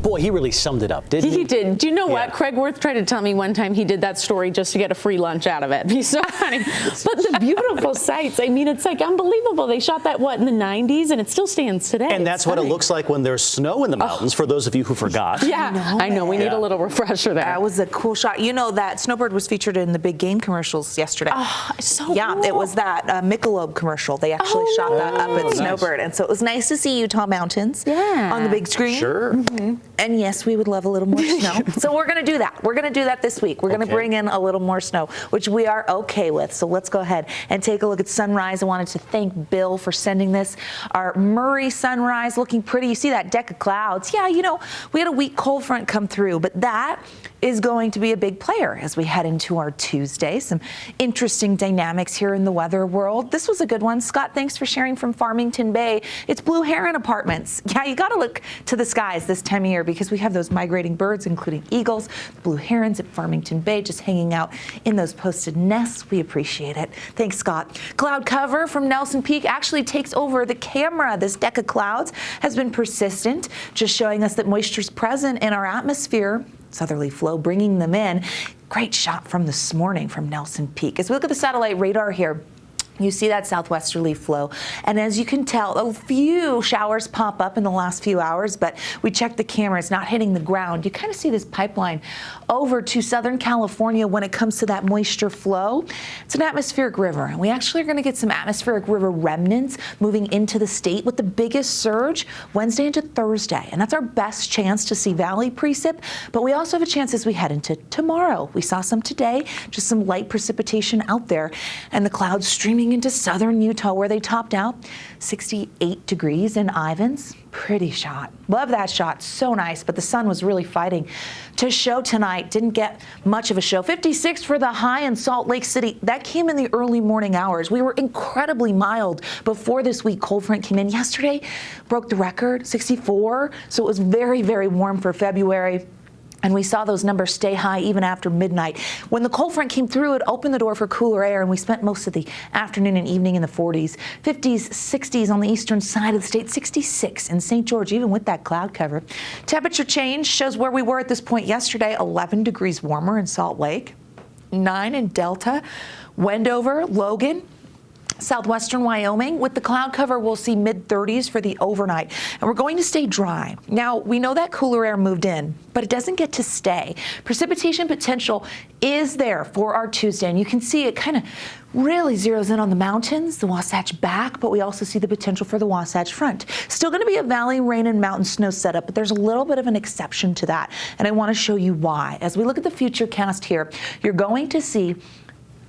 Boy, he really summed it up, didn't he? He did. Do you know what? Yeah. Craig Worth tried to tell me one time he did that story just to get a free lunch out of it. He's so funny. But the beautiful sights, I mean, it's like unbelievable. They shot that, what, in the 90s, and it still stands today. And that's what it looks like when there's snow in the mountains, for those of you who forgot. Yeah, I know. We need a little refresher there. That was a cool shot. You know that Snowbird was featured in the big game commercials yesterday. Oh, so yeah, cool. it was that Michelob commercial. They actually shot that up at Snowbird. And so it was nice to see Utah mountains on the big screen. Sure. And yes, we would love a little more snow. So we're going to do that. We're going to do that this week. We're going to bring in a little more snow, which we are okay with. So let's go ahead and take a look at sunrise. I wanted to thank Bill for sending this. Our Murray sunrise looking pretty. You see that deck of clouds. Yeah, you know, we had a weak cold front come through, but that is going to be a big player as we head into our Tuesday. Some interesting dynamics here in the weather world. This was a good one. Scott, thanks for sharing from Farmington Bay. It's Blue Heron Apartments. Yeah, you got to look to the skies this time of year because we have those migrating birds, including eagles, blue herons at Farmington Bay, just hanging out in those posted nests. We appreciate it. Thanks, Scott. Cloud cover from Nelson Peak actually takes over the camera. This deck of clouds has been persistent, just showing us that moisture is present in our atmosphere. Southerly flow bringing them in. Great shot from this morning from Nelson Peak. As we look at the satellite radar here, you see that southwesterly flow. And as you can tell, a few showers pop up in the last few hours, but we checked the camera, it's not hitting the ground. You kind of see this pipeline over to Southern California when it comes to that moisture flow. It's an atmospheric river, and we actually are going to get some atmospheric river remnants moving into the state with the biggest surge Wednesday into Thursday. And that's our best chance to see valley precip, but we also have a chance as we head into tomorrow. We saw some today, just some light precipitation out there, and the clouds streaming into southern Utah where they topped out 68 degrees in Ivins. Pretty shot. Love that shot. So nice. But the sun was really fighting to show tonight. Didn't get much of a show. 56 for the high in Salt Lake City. That came in the early morning hours. We were incredibly mild before this weak cold front came in. Yesterday broke the record, 64. So it was very, very warm for February. And we saw those numbers stay high even after midnight. When the cold front came through, it opened the door for cooler air, and we spent most of the afternoon and evening in the 40s, 50s, 60s on the eastern side of the state, 66 in St. George, even with that cloud cover. Temperature change shows where we were at this point yesterday, 11 degrees warmer in Salt Lake, 9 in Delta, Wendover, Logan, southwestern Wyoming. With the cloud cover, we'll see mid-30s for the overnight. And we're going to stay dry. Now, we know that cooler air moved in, but it doesn't get to stay. Precipitation potential is there for our Tuesday, and you can see it kind of really zeroes in on the mountains, the Wasatch Back, but we also see the potential for the Wasatch Front. Still going to be a valley rain and mountain snow setup, but there's a little bit of an exception to that, and I want to show you why. As we look at the Futurecast here, you're going to see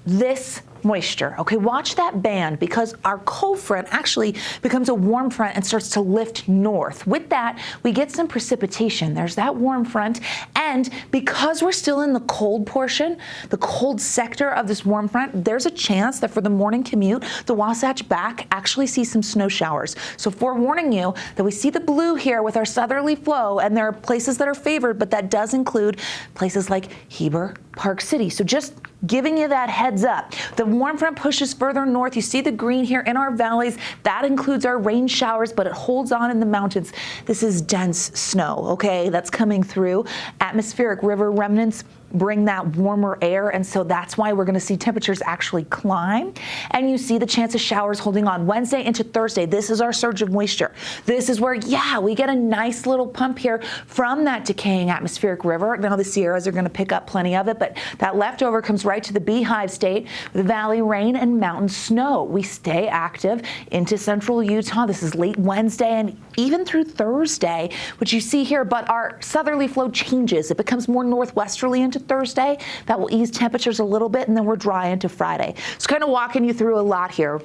this moisture. Okay, watch that band because our cold front actually becomes a warm front and starts to lift north. With that, we get some precipitation. There's that warm front, and because we're still in the cold portion, the cold sector of this warm front, there's a chance that for the morning commute, the Wasatch Back actually sees some snow showers. So forewarning you that we see the blue here with our southerly flow, and there are places that are favored, but that does include places like Heber, Park City. So just giving you that heads up. The warm front pushes further north. You see the green here in our valleys. That includes our rain showers, but it holds on in the mountains. This is dense snow, okay, that's coming through. Atmospheric river remnants bring that warmer air, and so that's why we're going to see temperatures actually climb. And you see the chance of showers holding on Wednesday into Thursday. This is our surge of moisture. This is where, yeah, we get a nice little pump here from that decaying atmospheric river. Now the Sierras are going to pick up plenty of it, but that leftover comes right to the Beehive State with valley rain and mountain snow. We stay active into central Utah. This is late Wednesday and even through Thursday, which you see here, but our southerly flow changes. It becomes more northwesterly into Thursday. That will ease temperatures a little bit, and then we're dry into Friday. So kind of walking you through a lot here.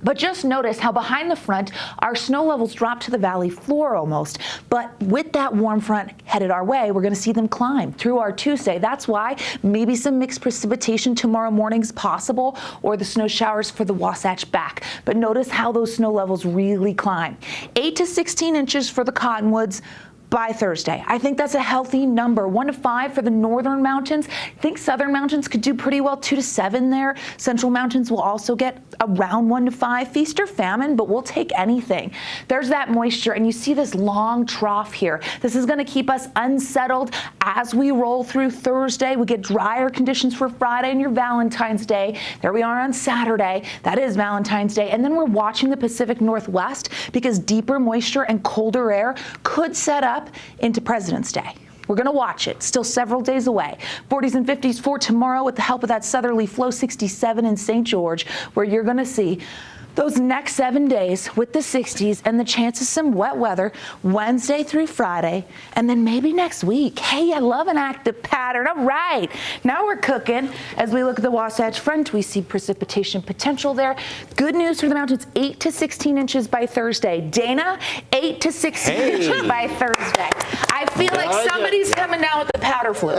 But just notice how behind the front, our snow levels drop to the valley floor almost. But with that warm front headed our way, we're going to see them climb through our Tuesday. That's why maybe some mixed precipitation tomorrow morning is possible, or the snow showers for the Wasatch Back. But notice how those snow levels really climb. 8 to 16 inches for the cottonwoods. by Thursday. I think that's a healthy number. 1 to 5 for the northern mountains. I think southern mountains could do pretty well. 2 to 7 there. Central mountains will also get around 1 to 5. Feast or famine, but we'll take anything. There's that moisture, and you see this long trough here. This is going to keep us unsettled as we roll through Thursday. We get drier conditions for Friday and your Valentine's Day. There we are on Saturday. That is Valentine's Day. And then we're watching the Pacific Northwest because deeper moisture and colder air could set up into President's Day. We're going to watch it. Still several days away. 40s and 50s for tomorrow with the help of that southerly flow. 67 in St. George, where you're going to see those next 7 days with the 60s and the chance of some wet weather Wednesday through Friday, and then maybe next week. Hey, I love an active pattern. All right, now we're cooking. As we look at the Wasatch Front, we see precipitation potential there. Good news for the mountains, 8 to 16 inches by Thursday. Dana, 8 to 16 inches by Thursday. I feel like somebody's coming down with the powder flu.